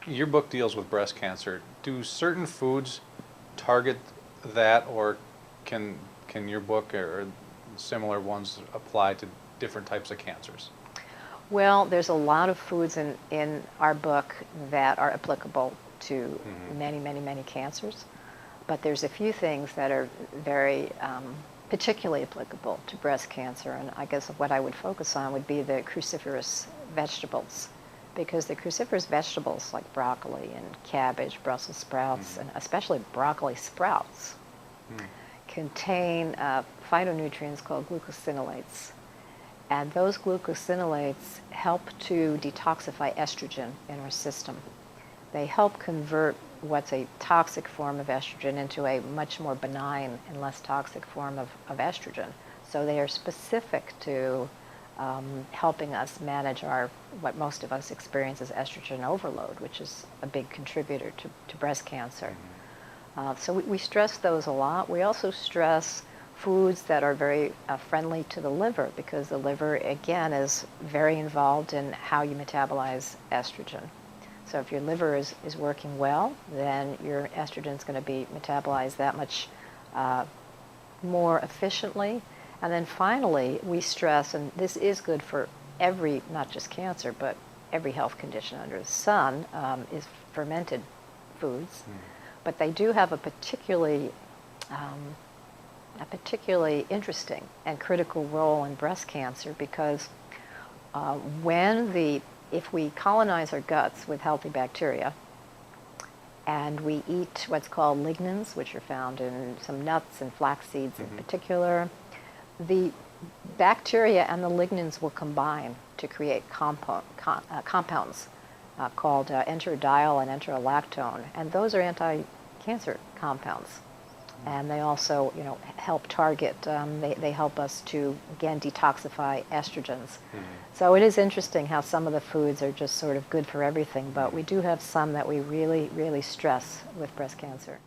your book deals with breast cancer. Do certain foods target that, or can your book or similar ones apply to different types of cancers? Well, there's a lot of foods in our book that are applicable to many, many, many cancers, but there's a few things that are very particularly applicable to breast cancer, and I guess what I would focus on would be the cruciferous vegetables, because the cruciferous vegetables like broccoli and cabbage, Brussels sprouts, and especially broccoli sprouts, contain phytonutrients called glucosinolates. And those glucosinolates help to detoxify estrogen in our system. They help convert what's a toxic form of estrogen into a much more benign and less toxic form of estrogen. So they are specific to helping us manage what most of us experience as estrogen overload, which is a big contributor to breast cancer. So we stress those a lot. We also stress foods that are very friendly to the liver, because the liver, again, is very involved in how you metabolize estrogen. So if your liver is working well, then your estrogen is going to be metabolized that much more efficiently. And then finally, we stress, and this is good for every, not just cancer, but every health condition under the sun, is fermented foods. But they do have a particularly interesting and critical role in breast cancer, because if we colonize our guts with healthy bacteria and we eat what's called lignans, which are found in some nuts and flax seeds in particular, the bacteria and the lignans will combine to create compounds called enterodiol and enterolactone, and those are anti-cancer compounds. And they also, help target, they help us to, again, detoxify estrogens. So it is interesting how some of the foods are just sort of good for everything, but we do have some that we really, really stress with breast cancer.